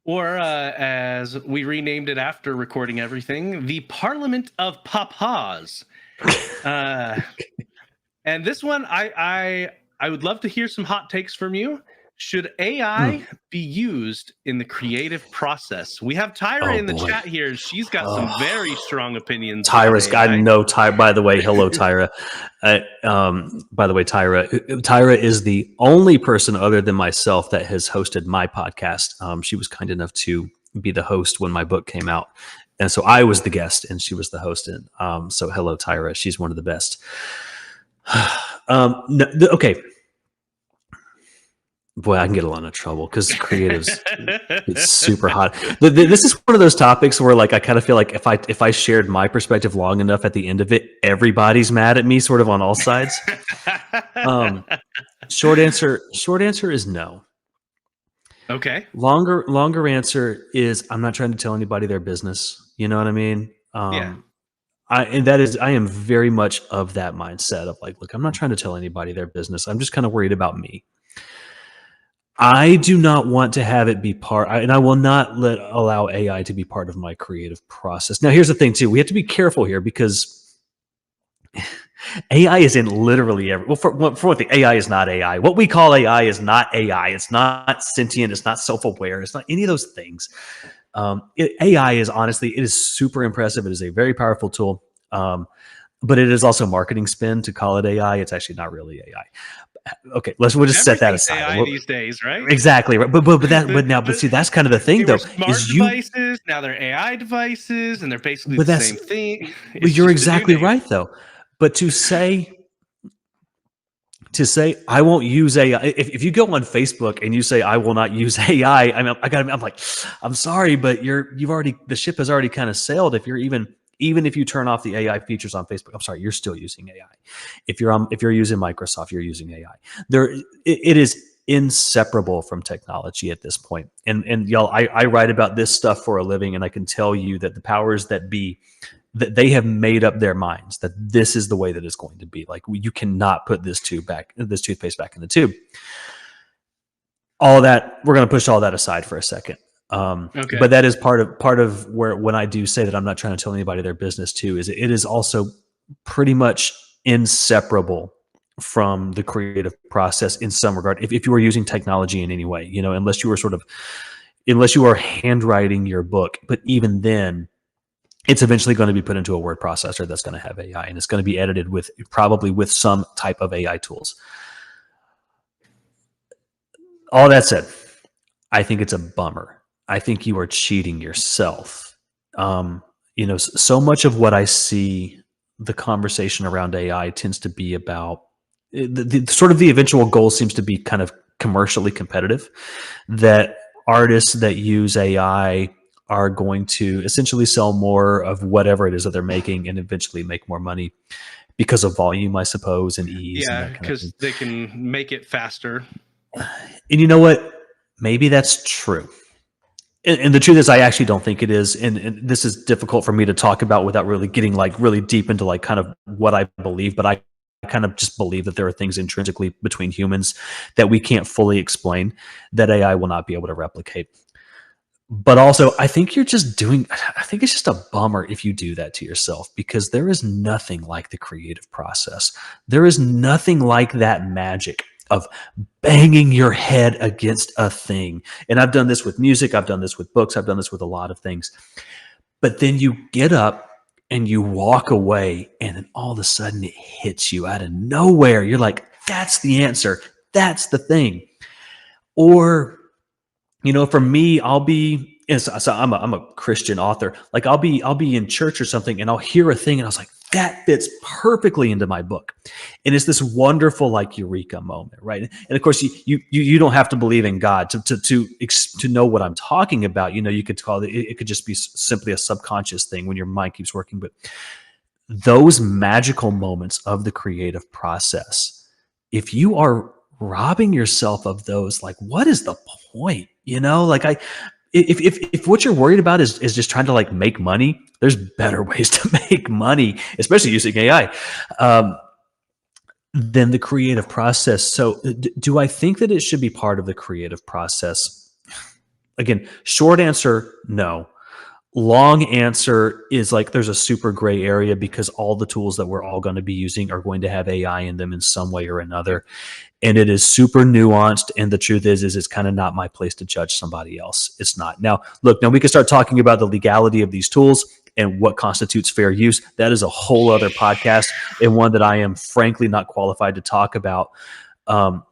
Or as we renamed it after recording everything, the Parliament of Papas. And this one, I would love to hear some hot takes from you. Should AI be used in the creative process? We have Tyra in the chat here. She's got some very strong opinions. Tyra's got no Tyra. By the way, hello, Tyra. By the way, Tyra is the only person other than myself that has hosted my podcast. She was kind enough to be the host when my book came out. And so I was the guest and she was the host. And so hello, Tyra. She's one of the best. Okay. Boy, I can get a lot of trouble because creatives, it's super hot. This is one of those topics where, like, I kind of feel like if I shared my perspective long enough, at the end of it, everybody's mad at me, sort of on all sides. Short answer is no. Okay. Longer answer is I'm not trying to tell anybody their business. You know what I mean? Yeah. I am very much of that mindset of like, look, I'm not trying to tell anybody their business. I'm just kind of worried about me. I do not want to have it be and I will not allow AI to be part of my creative process. Now, here's the thing too. We have to be careful here because AI is in literally every, well, for one thing, AI is not AI. What we call AI is not AI. It's not sentient. It's not self-aware. It's not any of those things. AI is honestly, it is super impressive. It is a very powerful tool. But it is also marketing spin to call it AI. It's actually not really AI. Okay, we'll just set that aside. AI these days, right? Exactly, right. But see, that's kind of the thing, though. Smart devices, now they're AI devices, and they're basically the same thing. But you're exactly right, though. But to say I won't use AI, if you go on Facebook and you say I will not use AI, I'm like, I'm sorry, but the ship has already kind of sailed. If you're even if you turn off the AI features on Facebook, I'm sorry, you're still using AI. If you're using Microsoft, you're using AI. It is inseparable from technology at this point. And y'all, I write about this stuff for a living, and I can tell you that the powers that be, that they have made up their minds that this is the way that it's going to be. Like, you cannot put this toothpaste back in the tube. All that, we're going to push all that aside for a second. Okay. But that is part of where, when I do say that I'm not trying to tell anybody their business too, is it is also pretty much inseparable from the creative process in some regard. If you are using technology in any way, unless you are handwriting your book, but even then, it's eventually going to be put into a word processor that's going to have AI, and it's going to be edited probably with some type of AI tools. All that said, I think it's a bummer. I think you are cheating yourself. So much of what I see, the conversation around AI tends to be about the eventual goal seems to be kind of commercially competitive, that artists that use AI are going to essentially sell more of whatever it is that they're making and eventually make more money because of volume, I suppose, and ease. Yeah, because they can make it faster. And you know what? Maybe that's true. And the truth is, I actually don't think it is. And this is difficult for me to talk about without really getting really deep into kind of what I believe. But I kind of just believe that there are things intrinsically between humans that we can't fully explain that AI will not be able to replicate. But also, I think it's just a bummer if you do that to yourself, because there is nothing like the creative process. There is nothing like that magic of banging your head against a thing. And I've done this with music. I've done this with books. I've done this with a lot of things. But then you get up and you walk away, and then all of a sudden it hits you out of nowhere. You're like, that's the answer. That's the thing. Or, for me, I'll be, so I'm a Christian author. Like, I'll be in church or something, and I'll hear a thing, and I was like, that fits perfectly into my book. And it's this wonderful eureka moment, right? And of course, you don't have to believe in God to know what I'm talking about. You could call it could just be simply a subconscious thing when your mind keeps working. But those magical moments of the creative process, if you are robbing yourself of those, what is the point? If what you're worried about is just trying to make money, there's better ways to make money, especially using AI, than the creative process. So do I think that it should be part of the creative process? again, short answer, no. Long answer is like there's a super gray area because all the tools that we're all going to be using are going to have AI in them in some way or another. And it is super nuanced. And the truth is it's kind of not my place to judge somebody else. It's not. Now, look, now we can start talking about the legality of these tools and what constitutes fair use. That is a whole other podcast and one that I am frankly not qualified to talk about. But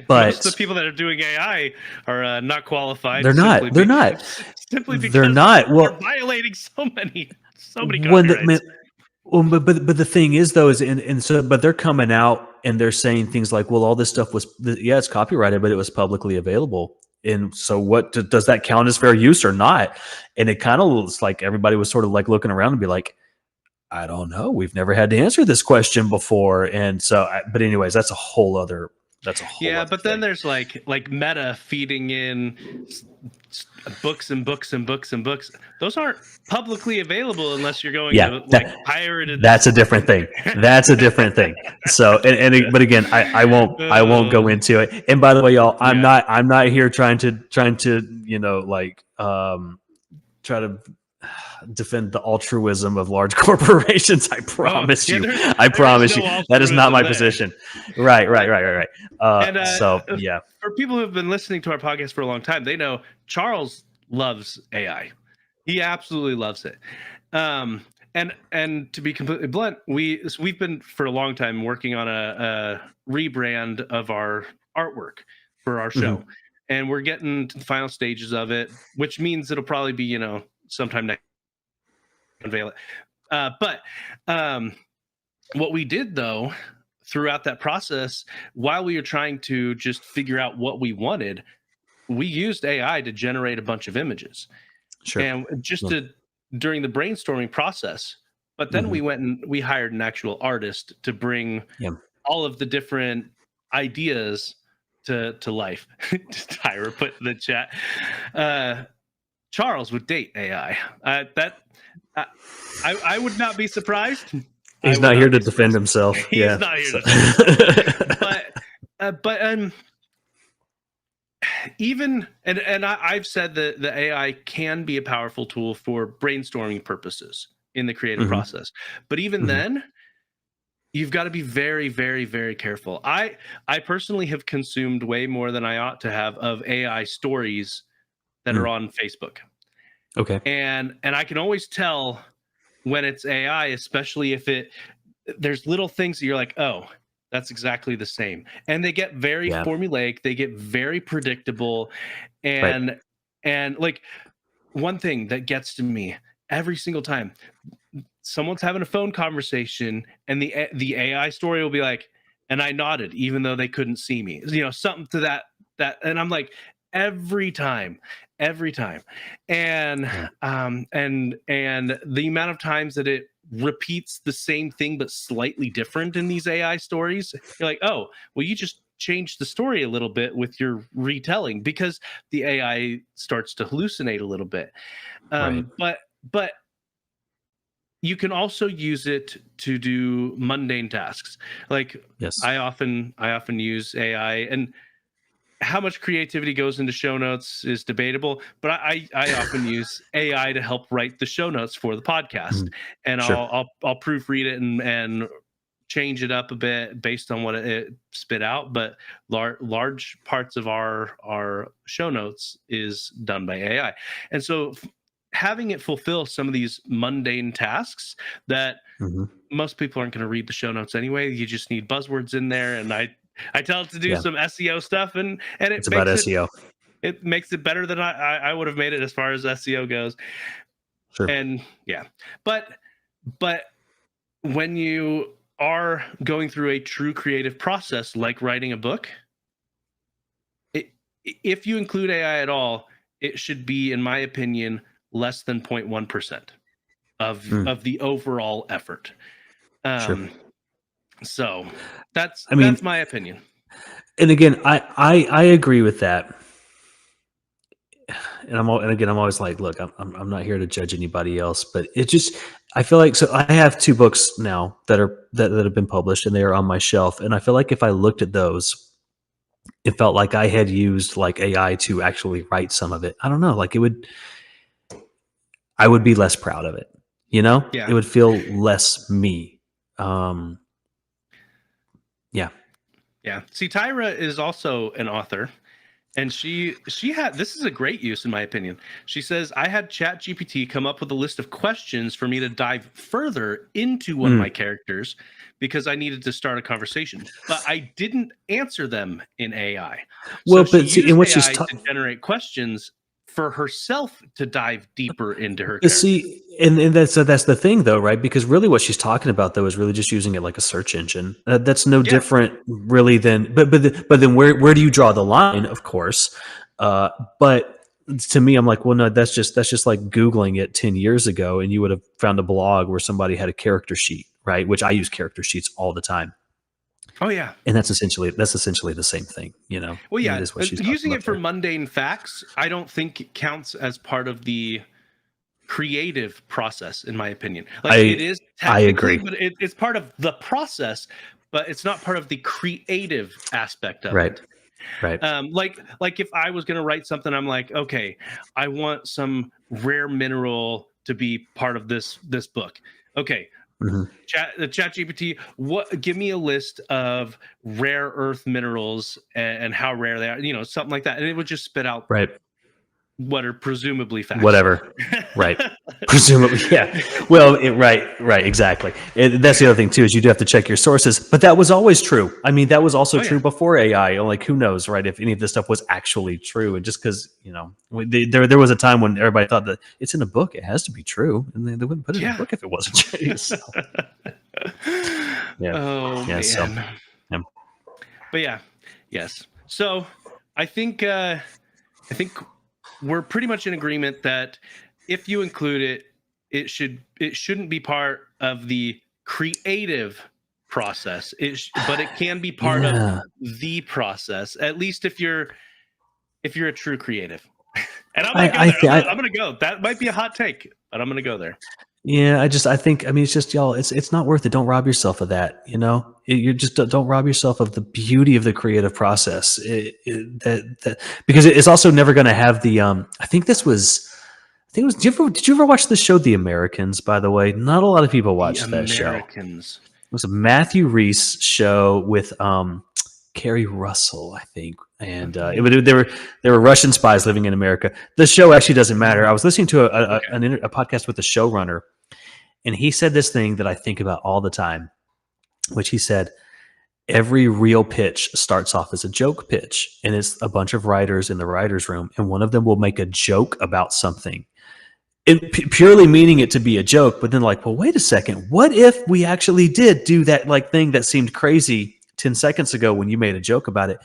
most of the people that are doing AI are not qualified. They're not. They're not. Simply because they're not. Well, they're violating so many copyrights. But the thing is, though, but they're coming out and they're saying things like, well, all this stuff was, yeah, it's copyrighted, but it was publicly available. And so what does that count as fair use or not? And it kind of looks like everybody was sort of like looking around and be like, I don't know. We've never had to answer this question before. And so, but anyways, that's a whole other but then there's like Meta feeding in books and books and books and books. Those aren't publicly available unless you're going to pirated. That's a different thing. That's a different thing. So but again, I won't go into it. And by the way, y'all, I'm not here trying to try to defend the altruism of large corporations. I promise you. I promise you. That is not my position. Right. For people who have been listening to our podcast for a long time, they know Charles loves AI. He absolutely loves it. And to be completely blunt, we've been for a long time working on a rebrand of our artwork for our show. Mm-hmm. And we're getting to the final stages of it, which means it'll probably be, sometime next unveil it. But what we did though throughout that process, while we were trying to just figure out what we wanted, we used AI to generate a bunch of images. Sure. And just during the brainstorming process. But then we went and we hired an actual artist to bring all of the different ideas to life. Tyra put in the chat. Charles would date AI. I would not be surprised. He's not here to defend himself. He's not here to defend himself. But even and I've said that the AI can be a powerful tool for brainstorming purposes in the creative process. But even then, you've got to be very, very, very careful. I personally have consumed way more than I ought to have of AI stories that are on Facebook. Okay. And I can always tell when it's AI, especially if there's little things that you're like, oh, that's exactly the same. And they get very formulaic, they get very predictable. And like one thing that gets to me every single time, someone's having a phone conversation and the AI story will be like, and I nodded even though they couldn't see me. Something to that and I'm like, every time. And the amount of times that it repeats the same thing but slightly different in these AI stories, you're like, oh, well, you just changed the story a little bit with your retelling because the AI starts to hallucinate a little bit. But you can also use it to do mundane tasks. Like I often use AI, and how much creativity goes into show notes is debatable, but I often use AI to help write the show notes for the podcast, and I'll proofread it and change it up a bit based on what it spit out. But large parts of our show notes is done by AI, and so having it fulfill some of these mundane tasks that most people aren't going to read the show notes anyway. You just need buzzwords in there, and I tell it to do some SEO stuff, and it's about SEO. It makes it better than I would have made it as far as SEO goes. Sure. And but when you are going through a true creative process like writing a book, if you include AI at all, it should be, in my opinion, less than 0.1% of the overall effort. Sure. So that's my opinion. And again, I agree with that. And I'm always like, look, I'm not here to judge anybody else, but it just, I feel like, so I have 2 books now that have been published and they are on my shelf. And I feel like if I looked at those it felt like I had used like AI to actually write some of it. I don't know, like I would be less proud of it. Yeah. It would feel less me. Um, yeah. Yeah. See, Tyra is also an author. And she had, this is a great use in my opinion. She says, I had ChatGPT come up with a list of questions for me to dive further into one of my characters because I needed to start a conversation, but I didn't answer them in AI. Well, So she but see, used in what she's AI to generate questions for herself to dive deeper into her But character. see, and that's the thing, though, right? Because really, what she's talking about, though, is really just using it like a search engine. That's no different, really, than but then where do you draw the line? Of course, but to me, I'm like, well, no, that's just like Googling it 10 years ago, and you would have found a blog where somebody had a character sheet, right? Which I use character sheets all the time, Oh yeah. and that's essentially the same thing, Well, And it yeah. is what she's talking Using about it for there. mundane facts, I don't think it counts as part of the creative process, in my opinion. Like it is I technically, agree. but it's part of the process, but it's not part of the creative aspect of Right. it. Right. Like if I was going to write something, I'm like, okay, I want some rare mineral to be part of this book. Okay, hmm the chat GPT, give me a list of rare earth minerals and how rare they are, something like that, and it would just spit out Right. what are presumably facts. Whatever. Right. Presumably, yeah. Well, right, exactly. That's the other thing too, is you do have to check your sources. But that was always true. I mean, that was also Oh true yeah. before AI. Like, who knows, right? If any of this stuff was actually true, and just because there was a time when everybody thought that it's in a book, it has to be true, and they wouldn't put it in a book if it wasn't true. So, yeah, Oh yeah. man. So, yeah. But yeah, yes. So I think we're pretty much in agreement that if you include it, it shouldn't be part of the creative process. But it can be part of Yeah. the process. At least if you're a true creative. And I'm gonna go there. I'm gonna go. That might be a hot take, but I'm gonna go there. Yeah, I think, it's just, y'all, it's not worth it. Don't rob yourself of that. You just don't rob yourself of the beauty of the creative process. Because it's also never going to have the, I think it was, did you ever watch the show, The Americans, by the way? Not a lot of people The watched that show. Americans. It was a Matthew Reese show with, Carrie Russell, I think, and they were Russian spies living in America. The show actually doesn't matter. I was listening to a podcast with the showrunner, and he said this thing that I think about all the time, which he said, every real pitch starts off as a joke pitch, and it's a bunch of writers in the writer's room, and one of them will make a joke about something, purely meaning it to be a joke, but then like, well, wait a second, what if we actually did do that like thing that seemed crazy 10 seconds ago when you made a joke about it?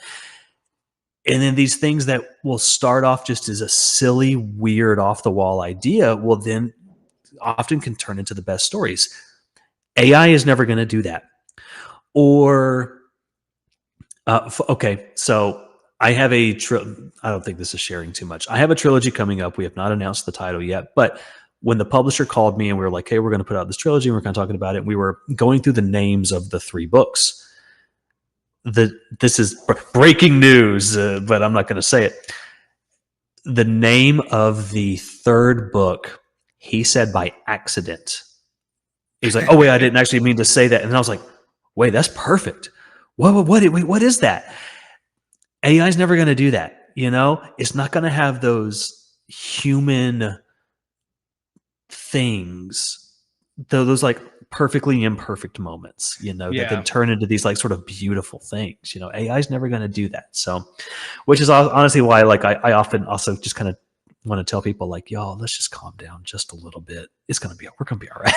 And then these things that will start off just as a silly, weird, off the wall idea will then often can turn into the best stories. AI is never going to do that. Or, okay, so I have I don't think this is sharing too much. I have a trilogy coming up. We have not announced the title yet, but when the publisher called me and we were like, hey, we're going to put out this trilogy, and we're kind of talking about it, and we were going through the names of the 3 books. This is breaking news, but I'm not going to say it. The name of the 3rd book, he said by accident. He's like, oh, wait, I didn't actually mean to say that. And I was like, wait, that's perfect. What is that? AI is never going to do that. It's not going to have those human things, those like perfectly imperfect moments, that then turn into these like sort of beautiful things. AI is never going to do that. So, which is honestly why, like, I often also just kind of want to tell people, like, y'all, let's just calm down just a little bit. We're going to be all right.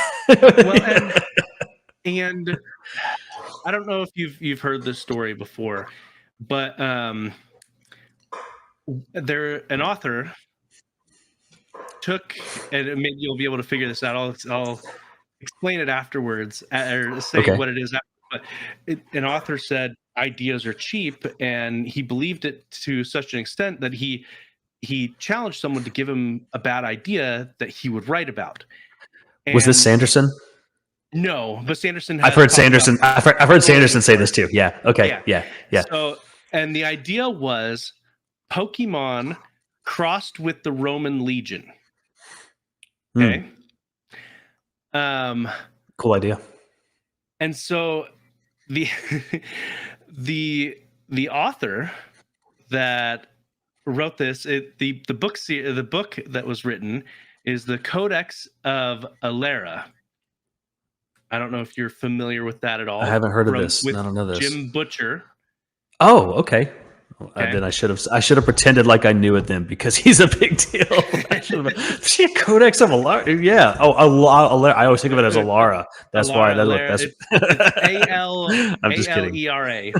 Well, and I don't know if you've heard this story before, but an author took, and maybe you'll be able to figure this out. I'll explain it afterwards, or say what it is. But an author said ideas are cheap, and he believed it to such an extent that he challenged someone to give him a bad idea that he would write about. Was this Sanderson? No, but Sanderson. I've heard Sanderson. I've heard Sanderson say this too. Yeah. Okay. Yeah. And the idea was Pokemon crossed with the Roman Legion. Okay. Cool idea. And so the the author that wrote this, the book that was written is the Codex of Alera. I don't know if you're familiar with that at all. I haven't heard of this. I don't know this. Jim Butcher. Oh, okay. Then I should have pretended like I knew it then, because he's a big deal. See, Codex of Alara. Yeah. Oh, Alara. I always think of it as Alara. That's why. That's I'm just kidding. A-L-E-R-A.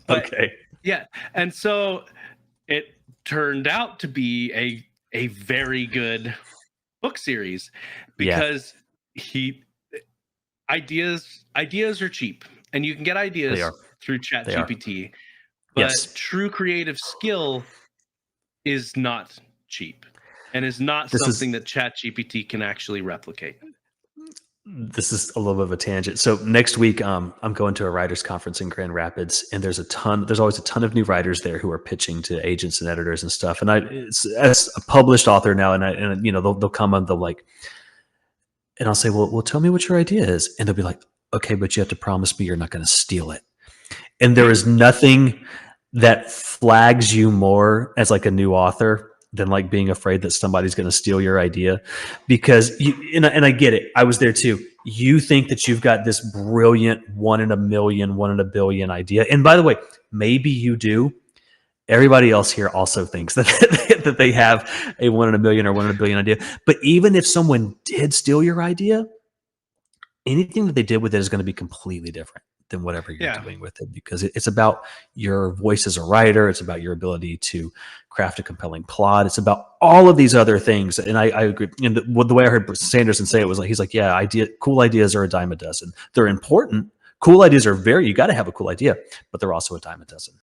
Okay. Yeah, and so it turned out to be a very good book series, because ideas are cheap, and you can get ideas through ChatGPT. But true creative skill is not cheap, and is not something that ChatGPT can actually replicate. This is a little bit of a tangent. So next week, I'm going to a writers conference in Grand Rapids, and there's always a ton of new writers there who are pitching to agents and editors and stuff. And as a published author now, and they'll come and they'll like, and I'll say, well, tell me what your idea is. And they'll be like, okay, but you have to promise me you're not going to steal it. And there is nothing that flags you more as like a new author than like being afraid that somebody's going to steal your idea, because and I get it. I was there too. You think that you've got this brilliant 1 in a million, 1 in a billion idea. And by the way, maybe you do. Everybody else here also thinks that they have a 1 in a million or 1 in a billion idea. But even if someone did steal your idea, anything that they did with it is going to be completely different than whatever you're doing with it, because it's about your voice as a writer. It's about your ability to craft a compelling plot. It's about all of these other things. And I agree. And the way I heard Sanderson say it was like, he's like, yeah, cool ideas are a dime a dozen. They're important. Cool ideas are you got to have a cool idea, but they're also a dime a dozen.